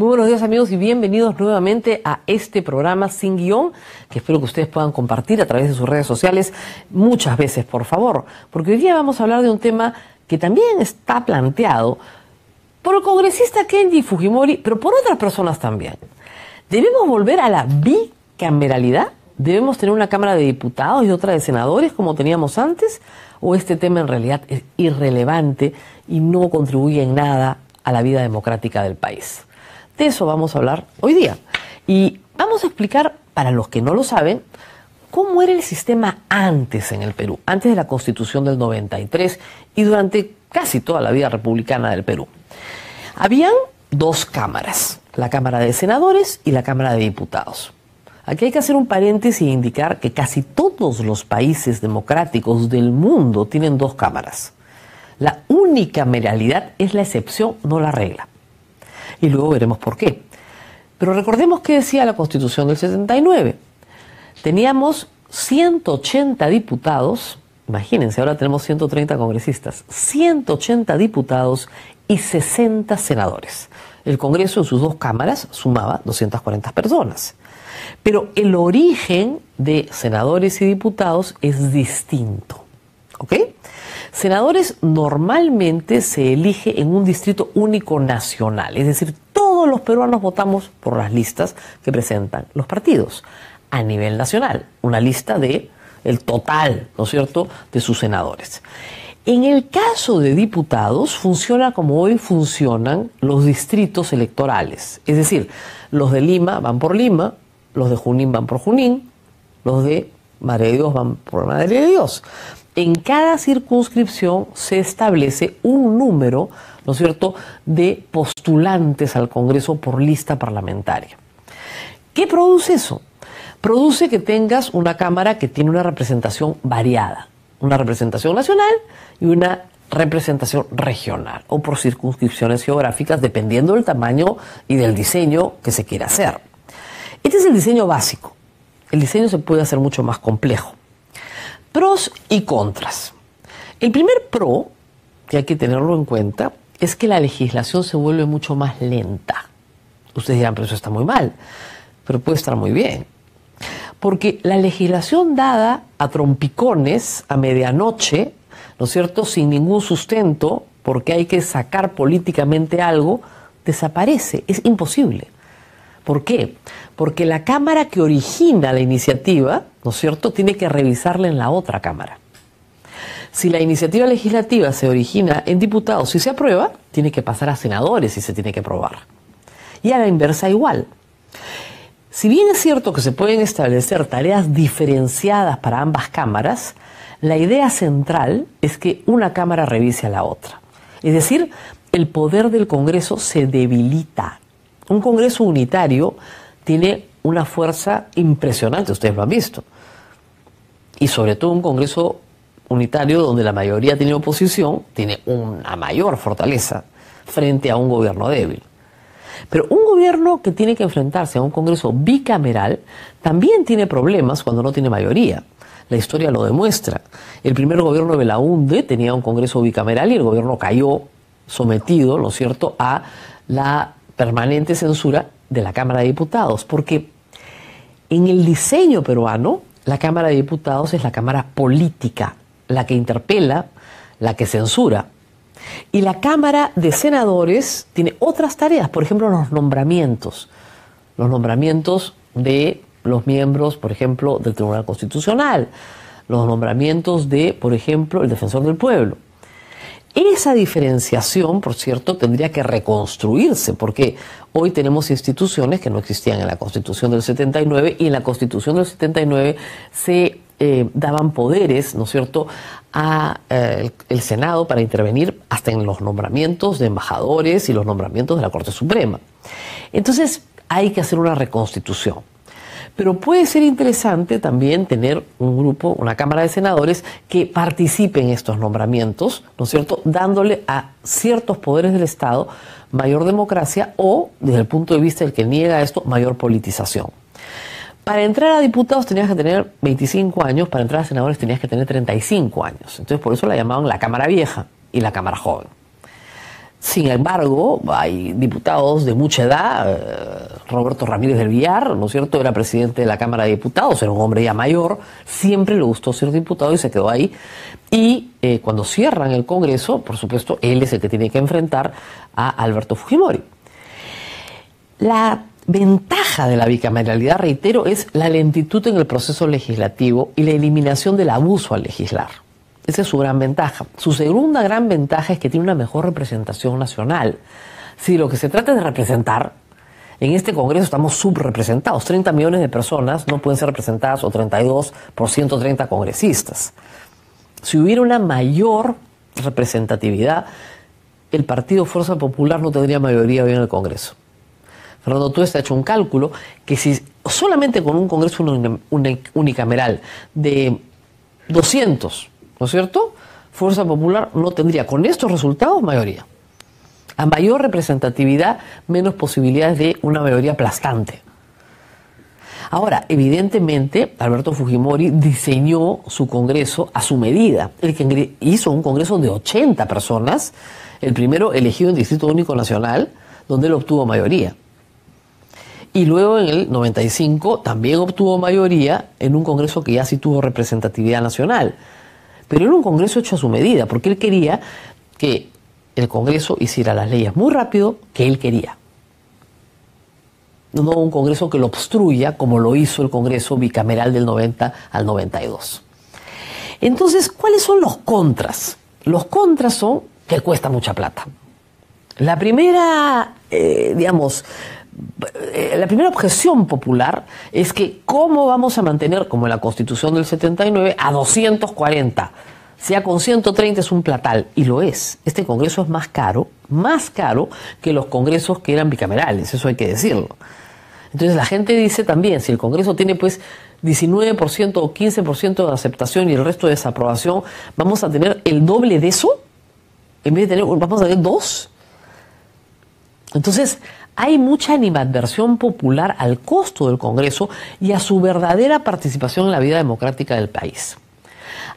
Muy buenos días, amigos, y bienvenidos nuevamente a este programa Sin Guión, que espero que ustedes puedan compartir a través de sus redes sociales muchas veces, por favor, porque hoy día vamos a hablar de un tema que también está planteado por el congresista Kenji Fujimori, pero por otras personas también. ¿Debemos volver a la bicameralidad? ¿Debemos tener una Cámara de Diputados y otra de Senadores como teníamos antes? ¿O este tema en realidad es irrelevante y no contribuye en nada a la vida democrática del país? De eso vamos a hablar hoy día. Y vamos a explicar, para los que no lo saben, cómo era el sistema antes en el Perú, antes de la Constitución del 93 y durante casi toda la vida republicana del Perú. Habían dos cámaras, la Cámara de Senadores y la Cámara de Diputados. Aquí hay que hacer un paréntesis e indicar que casi todos los países democráticos del mundo tienen dos cámaras. La unicameralidad es la excepción, no la regla. Y luego veremos por qué. Pero recordemos qué decía la Constitución del 79. Teníamos 180 diputados, imagínense, ahora tenemos 130 congresistas, 180 diputados y 60 senadores. El Congreso en sus dos cámaras sumaba 240 personas. Pero el origen de senadores y diputados es distinto, ¿ok? Senadores normalmente se elige en un distrito único nacional, es decir, todos los peruanos votamos por las listas que presentan los partidos a nivel nacional, una lista de el total, ¿no es cierto?, de sus senadores. En el caso de diputados funciona como hoy funcionan los distritos electorales, es decir, los de Lima van por Lima, los de Junín van por Junín, los de Madre de Dios van por Madre de Dios. En cada circunscripción se establece un número, ¿no es cierto?, de postulantes al Congreso por lista parlamentaria. ¿Qué produce eso? Produce que tengas una Cámara que tiene una representación variada, una representación nacional y una representación regional, o por circunscripciones geográficas, dependiendo del tamaño y del diseño que se quiera hacer. Este es el diseño básico. El diseño se puede hacer mucho más complejo. Pros y contras. El primer pro, que hay que tenerlo en cuenta, es que la legislación se vuelve mucho más lenta. Ustedes dirán, pero eso está muy mal, pero puede estar muy bien. Porque la legislación dada a trompicones, a medianoche, ¿no es cierto?, sin ningún sustento, porque hay que sacar políticamente algo, desaparece, es imposible. ¿Por qué? Porque la Cámara que origina la iniciativa, ¿no es cierto?, tiene que revisarla en la otra Cámara. Si la iniciativa legislativa se origina en diputados y se aprueba, tiene que pasar a senadores y se tiene que aprobar. Y a la inversa igual. Si bien es cierto que se pueden establecer tareas diferenciadas para ambas cámaras, la idea central es que una Cámara revise a la otra. Es decir, el poder del Congreso se debilita. Un Congreso unitario tiene una fuerza impresionante, ustedes lo han visto. Y sobre todo un Congreso unitario donde la mayoría tiene oposición, tiene una mayor fortaleza frente a un gobierno débil. Pero un gobierno que tiene que enfrentarse a un Congreso bicameral también tiene problemas cuando no tiene mayoría. La historia lo demuestra. El primer gobierno de Belaúnde tenía un Congreso bicameral y el gobierno cayó sometido, ¿no es cierto?, a la permanente censura de la Cámara de Diputados, porque en el diseño peruano la Cámara de Diputados es la Cámara política, la que interpela, la que censura. Y la Cámara de Senadores tiene otras tareas, por ejemplo, los nombramientos de los miembros, por ejemplo, del Tribunal Constitucional, los nombramientos de, por ejemplo, el Defensor del Pueblo. Esa diferenciación, por cierto, tendría que reconstruirse, porque hoy tenemos instituciones que no existían en la Constitución del 79, y en la Constitución del 79 se daban poderes, ¿no es cierto?, a el Senado para intervenir hasta en los nombramientos de embajadores y los nombramientos de la Corte Suprema. Entonces hay que hacer una reconstitución. Pero puede ser interesante también tener un grupo, una Cámara de Senadores que participe en estos nombramientos, ¿no es cierto?, dándole a ciertos poderes del Estado mayor democracia o, desde el punto de vista del que niega esto, mayor politización. Para entrar a diputados tenías que tener 25 años, para entrar a senadores tenías que tener 35 años. Entonces por eso la llamaban la Cámara Vieja y la Cámara Joven. Sin embargo, hay diputados de mucha edad, Roberto Ramírez del Villar, ¿no es cierto?, era presidente de la Cámara de Diputados, era un hombre ya mayor, siempre le gustó ser diputado y se quedó ahí. Y cuando cierran el Congreso, por supuesto, él es el que tiene que enfrentar a Alberto Fujimori. La ventaja de la bicameralidad, reitero, es la lentitud en el proceso legislativo y la eliminación del abuso al legislar. Esa es su gran ventaja. Su segunda gran ventaja es que tiene una mejor representación nacional. Si lo que se trata es de representar, en este Congreso estamos subrepresentados. 30 millones de personas no pueden ser representadas, o 32 por 130 congresistas. Si hubiera una mayor representatividad, el partido Fuerza Popular no tendría mayoría hoy en el Congreso. Fernando Tuesta ha hecho un cálculo que si solamente con un Congreso unicameral de 200, ¿no es cierto?, Fuerza Popular no tendría con estos resultados mayoría. A mayor representatividad, menos posibilidades de una mayoría aplastante. Ahora, evidentemente, Alberto Fujimori diseñó su Congreso a su medida. El que hizo un Congreso de 80 personas, el primero elegido en Distrito Único Nacional, donde él obtuvo mayoría. Y luego en el 95 también obtuvo mayoría en un Congreso que ya sí tuvo representatividad nacional. Pero era un Congreso hecho a su medida, porque él quería que el Congreso hiciera las leyes muy rápido que él quería. No un Congreso que lo obstruya, como lo hizo el Congreso bicameral del 90 al 92. Entonces, ¿cuáles son los contras? Los contras son que cuesta mucha plata. La primera, la primera objeción popular es que ¿cómo vamos a mantener, como en la Constitución del 79, a 240? Sea con 130 es un platal, y lo es. Este Congreso es más caro que los congresos que eran bicamerales, eso hay que decirlo. Entonces la gente dice también, si el Congreso tiene pues 19% o 15% de aceptación y el resto de desaprobación, ¿vamos a tener el doble de eso? En vez de tener, ¿vamos a tener 2? Entonces, hay mucha animadversión popular al costo del Congreso y a su verdadera participación en la vida democrática del país.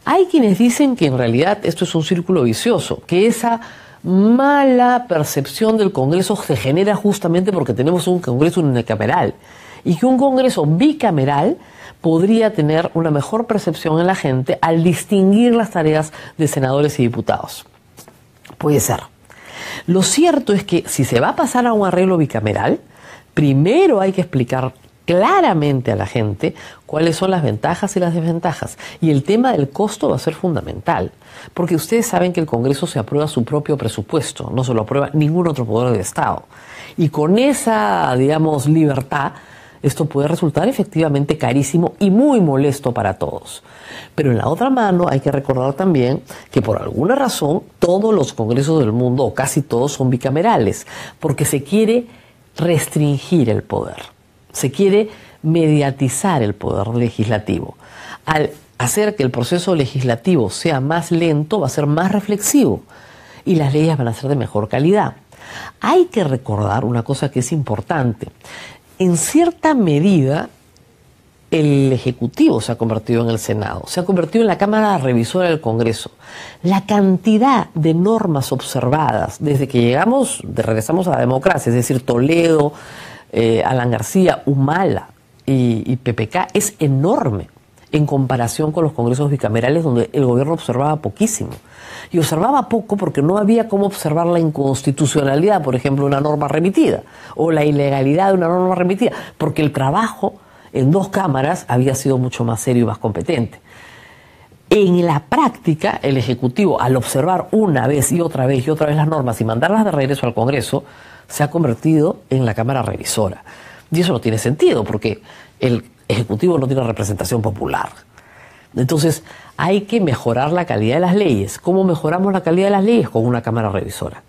Hay quienes dicen que en realidad esto es un círculo vicioso, que esa mala percepción del Congreso se genera justamente porque tenemos un Congreso unicameral y que un Congreso bicameral podría tener una mejor percepción en la gente al distinguir las tareas de senadores y diputados. Puede ser. Lo cierto es que si se va a pasar a un arreglo bicameral, primero hay que explicar claramente a la gente cuáles son las ventajas y las desventajas. Y el tema del costo va a ser fundamental, porque ustedes saben que el Congreso se aprueba su propio presupuesto, no se lo aprueba ningún otro poder del Estado. Y con esa, libertad, esto puede resultar efectivamente carísimo y muy molesto para todos. Pero en la otra mano hay que recordar también que por alguna razón todos los congresos del mundo, o casi todos, son bicamerales, porque se quiere restringir el poder. Se quiere mediatizar el poder legislativo. Al hacer que el proceso legislativo sea más lento, va a ser más reflexivo y las leyes van a ser de mejor calidad. Hay que recordar una cosa que es importante. En cierta medida, el Ejecutivo se ha convertido en el Senado, se ha convertido en la Cámara Revisora del Congreso. La cantidad de normas observadas desde que regresamos a la democracia, es decir, Toledo, Alan García, Humala y PPK, es enorme en comparación con los congresos bicamerales donde el gobierno observaba poquísimo. Y observaba poco porque no había cómo observar la inconstitucionalidad, por ejemplo, de una norma remitida, o la ilegalidad de una norma remitida, porque el trabajo en dos cámaras había sido mucho más serio y más competente. En la práctica, el Ejecutivo, al observar una vez y otra vez las normas y mandarlas de regreso al Congreso, se ha convertido en la Cámara Revisora. Y eso no tiene sentido, porque el Ejecutivo no tiene representación popular. Entonces, hay que mejorar la calidad de las leyes. ¿Cómo mejoramos la calidad de las leyes? Con una Cámara Revisora.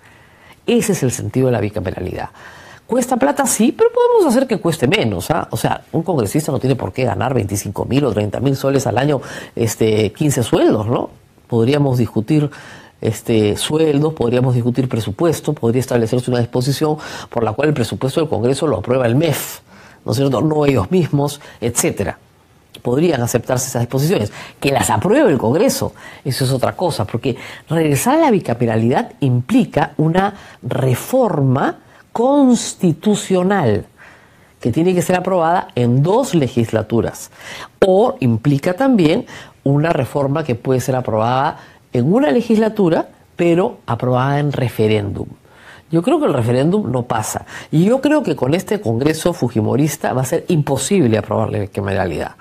Ese es el sentido de la bicameralidad. ¿Cuesta plata? Sí, pero podemos hacer que cueste menos, ¿ah? O sea, un congresista no tiene por qué ganar 25.000 o 30.000 soles al año, 15 sueldos, ¿no? Podríamos discutir sueldos, podríamos discutir presupuesto, podría establecerse una disposición por la cual el presupuesto del Congreso lo aprueba el MEF, ¿no es cierto? No ellos mismos, etcétera. podrían aceptarse esas disposiciones. Que las apruebe el Congreso, eso es otra cosa, porque regresar a la bicameralidad implica una reforma constitucional que tiene que ser aprobada en 2 legislaturas, o implica también una reforma que puede ser aprobada en una legislatura, pero aprobada en referéndum. Yo creo que el referéndum no pasa, y yo creo que con este Congreso fujimorista va a ser imposible aprobar la bicameralidad.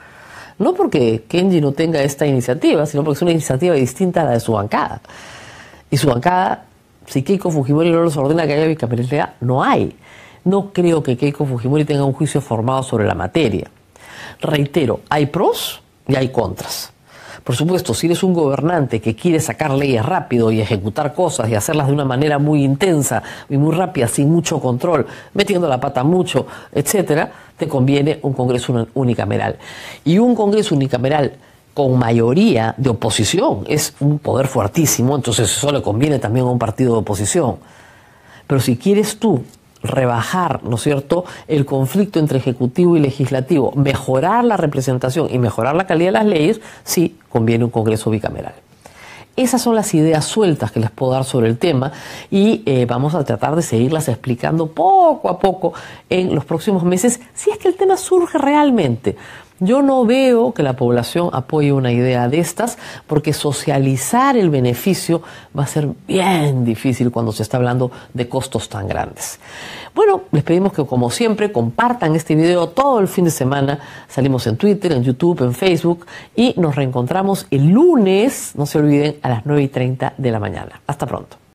No porque Kenji no tenga esta iniciativa, sino porque es una iniciativa distinta a la de su bancada. Y su bancada, si Keiko Fujimori no les ordena que haya bicameralidad, no hay. No creo que Keiko Fujimori tenga un juicio formado sobre la materia. Reitero, hay pros y hay contras. Por supuesto, si eres un gobernante que quiere sacar leyes rápido y ejecutar cosas y hacerlas de una manera muy intensa y muy rápida, sin mucho control, metiendo la pata mucho, etcétera, te conviene un Congreso unicameral. Y un Congreso unicameral con mayoría de oposición es un poder fuertísimo, entonces eso le conviene también a un partido de oposición. Pero si quieres tú rebajar, ¿no es cierto?, el conflicto entre ejecutivo y legislativo, mejorar la representación y mejorar la calidad de las leyes, sí conviene un Congreso bicameral. Esas son las ideas sueltas que les puedo dar sobre el tema y vamos a tratar de seguirlas explicando poco a poco en los próximos meses, si es que el tema surge realmente. Yo no veo que la población apoye una idea de estas, porque socializar el beneficio va a ser bien difícil cuando se está hablando de costos tan grandes. Bueno, les pedimos que, como siempre, compartan este video todo el fin de semana. Salimos en Twitter, en YouTube, en Facebook y nos reencontramos el lunes, no se olviden, a las 9:30 de la mañana. Hasta pronto.